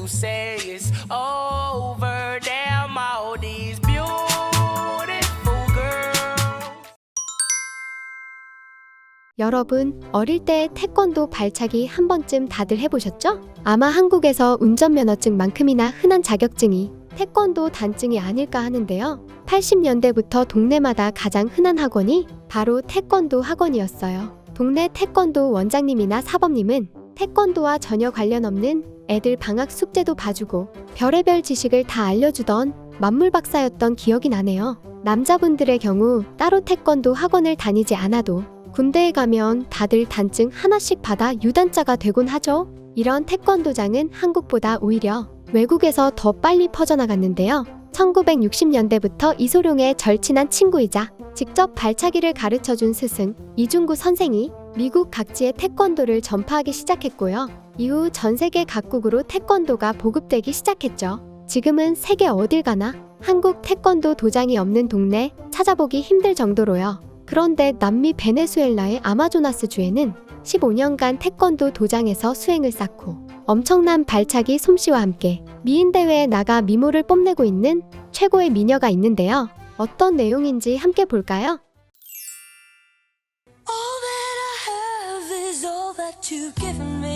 say it's over. Damn, all these beautiful girls. 여러분, 어릴 때 태권도 발차기 한 번쯤 다들 해보셨죠? 아마 한국에서 운전면허증만큼이나 흔한 자격증이 태권도 단증이 아닐까 하는데요. 80년대부터 동네마다 가장 흔한 학원이 바로 태권도 학원이었어요. 동네 태권도 원장님이나 사범님은 태권도와 전혀 관련 없는 애들 방학 숙제도 봐주고 별의별 지식을 다 알려주던 만물 박사였던 기억이 나네요. 남자분들의 경우 따로 태권도 학원을 다니지 않아도 군대에 가면 다들 단증 하나씩 받아 유단자가 되곤 하죠. 이런 태권도장은 한국보다 오히려 외국에서 더 빨리 퍼져나갔는데요. 1960년대부터 이소룡의 절친한 친구이자 직접 발차기를 가르쳐준 스승 이중구 선생이 미국 각지의 태권도를 전파하기 시작했고요. 이후 전 세계 각국으로 태권도가 보급되기 시작했죠. 지금은 세계 어딜 가나 한국 태권도 도장이 없는 동네 찾아보기 힘들 정도로요. 그런데 남미 베네수엘라의 아마조나스 주에는 15년간 태권도 도장에서 수행을 쌓고 엄청난 발차기 솜씨와 함께 미인 대회에 나가 미모를 뽐내고 있는 최고의 미녀가 있는데요. 어떤 내용인지 함께 볼까요? All that I have is all that you've given me.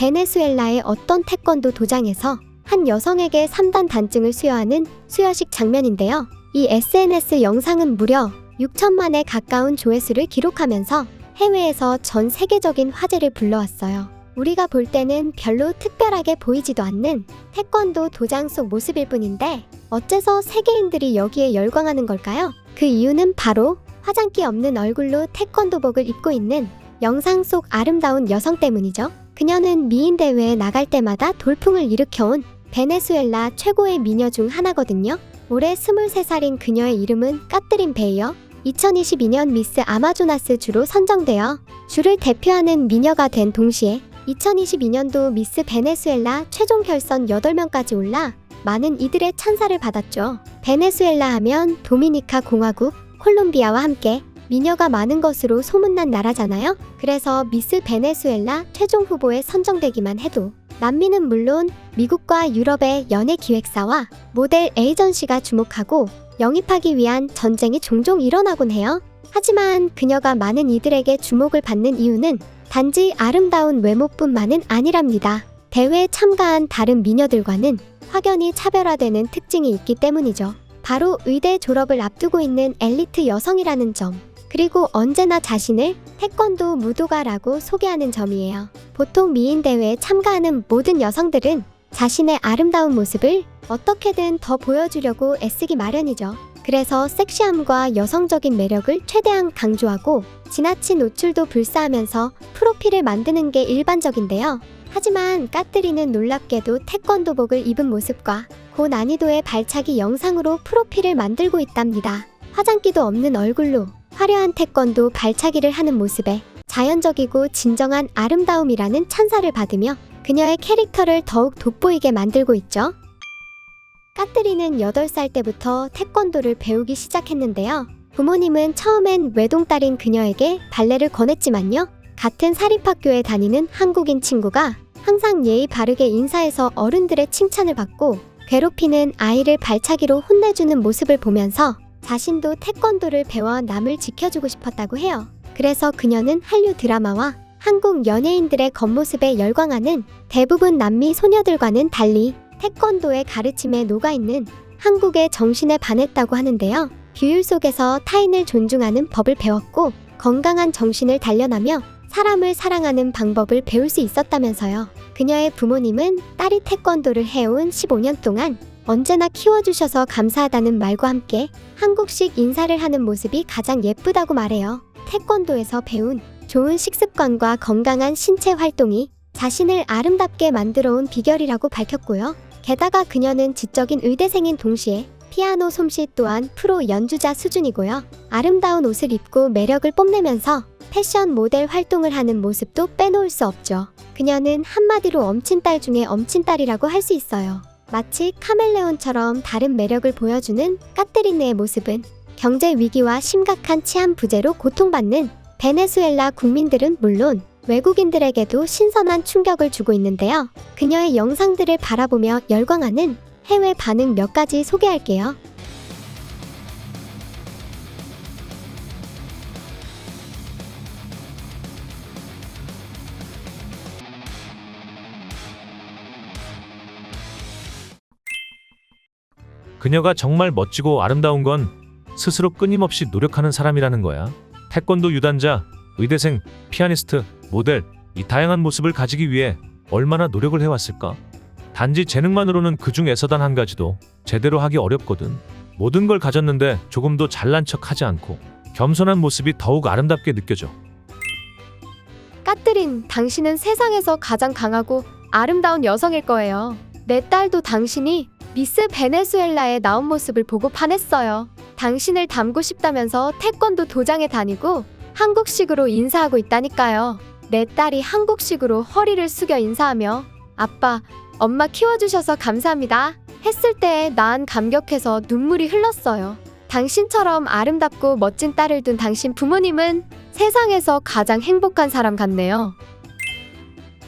베네수엘라의 어떤 태권도 도장에서 한 여성에게 3단 단증을 수여하는 수여식 장면인데요. 이 SNS 영상은 무려 6천만에 가까운 조회수를 기록하면서 해외에서 전 세계적인 화제를 불러왔어요. 우리가 볼 때는 별로 특별하게 보이지도 않는 태권도 도장 속 모습일 뿐인데 어째서 세계인들이 여기에 열광하는 걸까요? 그 이유는 바로 화장기 없는 얼굴로 태권도복을 입고 있는 영상 속 아름다운 여성 때문이죠. 그녀는 미인 대회에 나갈 때마다 돌풍을 일으켜온 베네수엘라 최고의 미녀 중 하나거든요. 올해 23살인 그녀의 이름은 까트린 베이어. 2022년 미스 아마조나스 주로 선정되어 주를 대표하는 미녀가 된 동시에 2022년도 미스 베네수엘라 최종 결선 8명까지 올라 많은 이들의 찬사를 받았죠. 베네수엘라 하면 도미니카 공화국, 콜롬비아와 함께 미녀가 많은 것으로 소문난 나라잖아요. 그래서 미스 베네수엘라 최종 후보에 선정되기만 해도 남미는 물론 미국과 유럽의 연예 기획사와 모델 에이전시가 주목하고 영입하기 위한 전쟁이 종종 일어나곤 해요. 하지만 그녀가 많은 이들에게 주목을 받는 이유는 단지 아름다운 외모뿐만은 아니랍니다. 대회에 참가한 다른 미녀들과는 확연히 차별화되는 특징이 있기 때문이죠. 바로 의대 졸업을 앞두고 있는 엘리트 여성이라는 점, 그리고 언제나 자신을 태권도 무도가라고 소개하는 점이에요. 보통 미인 대회에 참가하는 모든 여성들은 자신의 아름다운 모습을 어떻게든 더 보여주려고 애쓰기 마련이죠. 그래서 섹시함과 여성적인 매력을 최대한 강조하고 지나친 노출도 불사하면서 프로필을 만드는 게 일반적인데요. 하지만 까뜨리는 놀랍게도 태권도복을 입은 모습과 고난이도의 발차기 영상으로 프로필을 만들고 있답니다. 화장기도 없는 얼굴로 화려한 태권도 발차기를 하는 모습에 자연적이고 진정한 아름다움이라는 찬사를 받으며 그녀의 캐릭터를 더욱 돋보이게 만들고 있죠. 까뜨리는 8살 때부터 태권도를 배우기 시작했는데요. 부모님은 처음엔 외동딸인 그녀에게 발레를 권했지만요. 같은 사립학교에 다니는 한국인 친구가 항상 예의 바르게 인사해서 어른들의 칭찬을 받고 괴롭히는 아이를 발차기로 혼내주는 모습을 보면서 자신도 태권도를 배워 남을 지켜주고 싶었다고 해요. 그래서 그녀는 한류 드라마와 한국 연예인들의 겉모습에 열광하는 대부분 남미 소녀들과는 달리 태권도의 가르침에 녹아있는 한국의 정신에 반했다고 하는데요. 규율 속에서 타인을 존중하는 법을 배웠고 건강한 정신을 단련하며 사람을 사랑하는 방법을 배울 수 있었다면서요. 그녀의 부모님은 딸이 태권도를 해온 15년 동안 언제나 키워주셔서 감사하다는 말과 함께 한국식 인사를 하는 모습이 가장 예쁘다고 말해요. 태권도에서 배운 좋은 식습관과 건강한 신체 활동이 자신을 아름답게 만들어온 비결이라고 밝혔고요. 게다가 그녀는 지적인 의대생인 동시에 피아노 솜씨 또한 프로 연주자 수준이고요. 아름다운 옷을 입고 매력을 뽐내면서 패션 모델 활동을 하는 모습도 빼놓을 수 없죠. 그녀는 한마디로 엄친딸 중에 엄친딸이라고 할 수 있어요. 마치 카멜레온처럼 다른 매력을 보여주는 까테리네의 모습은 경제 위기와 심각한 치안 부재로 고통받는 베네수엘라 국민들은 물론 외국인들에게도 신선한 충격을 주고 있는데요. 그녀의 영상들을 바라보며 열광하는 해외 반응 몇 가지 소개할게요. 그녀가 정말 멋지고 아름다운 건 스스로 끊임없이 노력하는 사람이라는 거야. 태권도 유단자, 의대생, 피아니스트, 모델, 이 다양한 모습을 가지기 위해 얼마나 노력을 해왔을까? 단지 재능만으로는 그 중에서 단 한 가지도 제대로 하기 어렵거든. 모든 걸 가졌는데 조금도 잘난 척하지 않고 겸손한 모습이 더욱 아름답게 느껴져. 까뜨린, 당신은 세상에서 가장 강하고 아름다운 여성일 거예요. 내 딸도 당신이 미스 베네수엘라에 나온 모습을 보고 반했어요. 당신을 닮고 싶다면서 태권도 도장에 다니고 한국식으로 인사하고 있다니까요. 내 딸이 한국식으로 허리를 숙여 인사하며 아빠, 엄마 키워주셔서 감사합니다 했을 때 난 감격해서 눈물이 흘렀어요. 당신처럼 아름답고 멋진 딸을 둔 당신 부모님은 세상에서 가장 행복한 사람 같네요.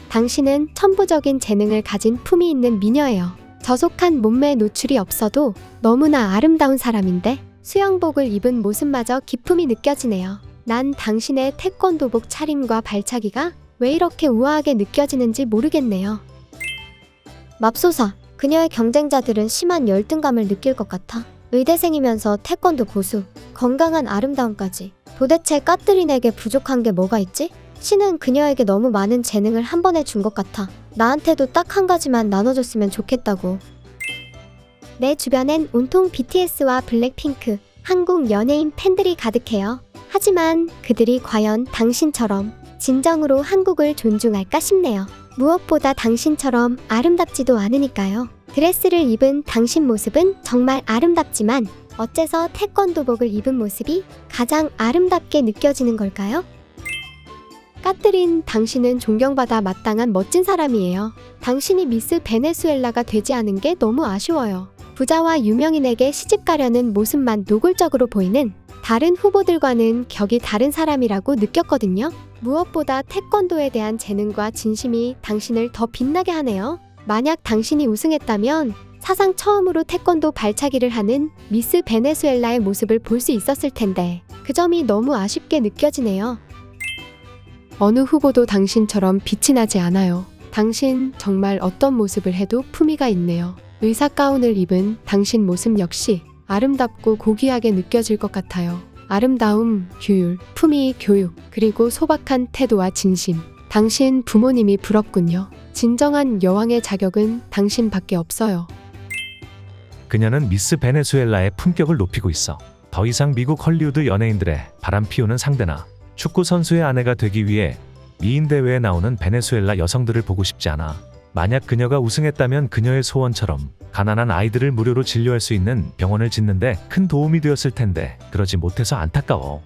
당신은 천부적인 재능을 가진 품이 있는 미녀예요. 저속한 몸매에 노출이 없어도 너무나 아름다운 사람인데 수영복을 입은 모습마저 기품이 느껴지네요. 난 당신의 태권도복 차림과 발차기가 왜 이렇게 우아하게 느껴지는지 모르겠네요. 맙소사, 그녀의 경쟁자들은 심한 열등감을 느낄 것 같아. 의대생이면서 태권도 고수, 건강한 아름다움까지. 도대체 까뜨린에게 부족한 게 뭐가 있지? 신은 그녀에게 너무 많은 재능을 한 번에 준 것 같아. 나한테도 딱 한 가지만 나눠줬으면 좋겠다고. 내 주변엔 온통 BTS와 블랙핑크, 한국 연예인 팬들이 가득해요. 하지만 그들이 과연 당신처럼 진정으로 한국을 존중할까 싶네요. 무엇보다 당신처럼 아름답지도 않으니까요. 드레스를 입은 당신 모습은 정말 아름답지만 어째서 태권도복을 입은 모습이 가장 아름답게 느껴지는 걸까요? 까뜨린, 당신은 존경받아 마땅한 멋진 사람이에요. 당신이 미스 베네수엘라가 되지 않은 게 너무 아쉬워요. 부자와 유명인에게 시집가려는 모습만 노골적으로 보이는 다른 후보들과는 격이 다른 사람이라고 느꼈거든요. 무엇보다 태권도에 대한 재능과 진심이 당신을 더 빛나게 하네요. 만약 당신이 우승했다면 사상 처음으로 태권도 발차기를 하는 미스 베네수엘라의 모습을 볼 수 있었을 텐데 그 점이 너무 아쉽게 느껴지네요. 어느 후보도 당신처럼 빛이 나지 않아요. 당신 정말 어떤 모습을 해도 품위가 있네요. 의사 가운을 입은 당신 모습 역시 아름답고 고귀하게 느껴질 것 같아요. 아름다움, 규율, 품위, 교육, 그리고 소박한 태도와 진심. 당신 부모님이 부럽군요. 진정한 여왕의 자격은 당신밖에 없어요. 그녀는 미스 베네수엘라의 품격을 높이고 있어. 더 이상 미국 헐리우드 연예인들의 바람 피우는 상대나 축구 선수의 아내가 되기 위해 미인 대회에 나오는 베네수엘라 여성들을 보고 싶지 않아. 만약 그녀가 우승했다면 그녀의 소원처럼 가난한 아이들을 무료로 진료할 수 있는 병원을 짓는데 큰 도움이 되었을 텐데 그러지 못해서 안타까워.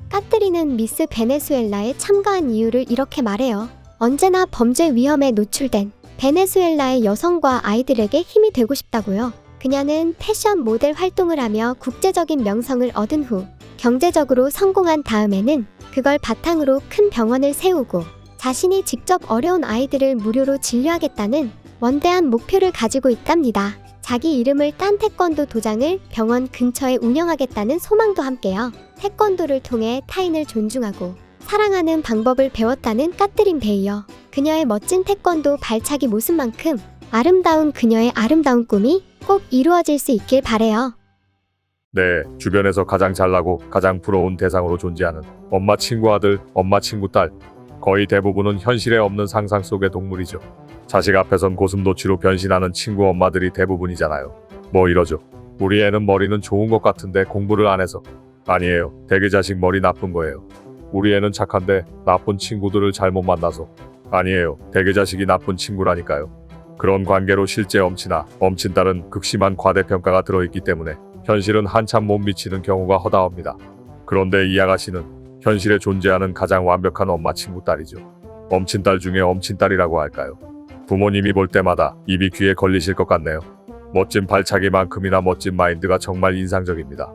까뜨리는 미스 베네수엘라에 참가한 이유를 이렇게 말해요. 언제나 범죄 위험에 노출된 베네수엘라의 여성과 아이들에게 힘이 되고 싶다고요. 그녀는 패션 모델 활동을 하며 국제적인 명성을 얻은 후 경제적으로 성공한 다음에는 그걸 바탕으로 큰 병원을 세우고 자신이 직접 어려운 아이들을 무료로 진료하겠다는 원대한 목표를 가지고 있답니다. 자기 이름을 딴 태권도 도장을 병원 근처에 운영하겠다는 소망도 함께요. 태권도를 통해 타인을 존중하고 사랑하는 방법을 배웠다는 까뜨린 베이어. 그녀의 멋진 태권도 발차기 모습만큼 아름다운 그녀의 아름다운 꿈이 꼭 이루어질 수 있길 바래요. 네, 주변에서 가장 잘나고 가장 부러운 대상으로 존재하는 엄마 친구 아들, 엄마 친구 딸. 거의 대부분은 현실에 없는 상상 속의 동물이죠. 자식 앞에선 고슴도치로 변신하는 친구 엄마들이 대부분이잖아요. 뭐 이러죠. 우리 애는 머리는 좋은 것 같은데 공부를 안 해서. 아니에요. 대개 자식 머리 나쁜 거예요. 우리 애는 착한데 나쁜 친구들을 잘못 만나서. 아니에요. 대개 자식이 나쁜 친구라니까요. 그런 관계로 실제 엄친아, 엄친딸은 극심한 과대평가가 들어있기 때문에 현실은 한참 못 미치는 경우가 허다합니다. 그런데 이 아가씨는 현실에 존재하는 가장 완벽한 엄마 친구 딸이죠. 엄친딸 중에 엄친딸이라고 할까요? 부모님이 볼 때마다 입이 귀에 걸리실 것 같네요. 멋진 발차기만큼이나 멋진 마인드가 정말 인상적입니다.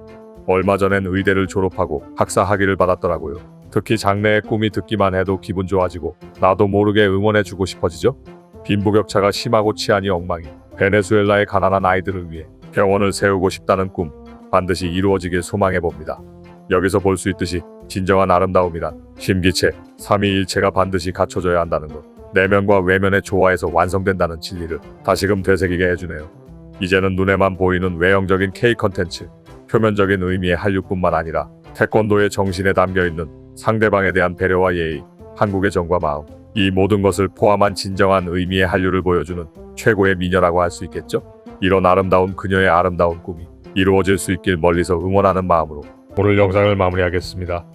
얼마 전엔 의대를 졸업하고 학사 학위를 받았더라고요. 특히 장래의 꿈이 듣기만 해도 기분 좋아지고 나도 모르게 응원해주고 싶어지죠. 빈부격차가 심하고 치안이 엉망인 베네수엘라의 가난한 아이들을 위해 병원을 세우고 싶다는 꿈 반드시 이루어지길 소망해봅니다. 여기서 볼 수 있듯이 진정한 아름다움이란 심기체, 삼위일체가 반드시 갖춰져야 한다는 것, 내면과 외면의 조화에서 완성된다는 진리를 다시금 되새기게 해주네요. 이제는 눈에만 보이는 외형적인 K 컨텐츠, 표면적인 의미의 한류뿐만 아니라 태권도의 정신에 담겨있는 상대방에 대한 배려와 예의, 한국의 정과 마음, 이 모든 것을 포함한 진정한 의미의 한류를 보여주는 최고의 미녀라고 할 수 있겠죠? 이런 아름다운 그녀의 아름다운 꿈이 이루어질 수 있길 멀리서 응원하는 마음으로 오늘 영상을 마무리하겠습니다.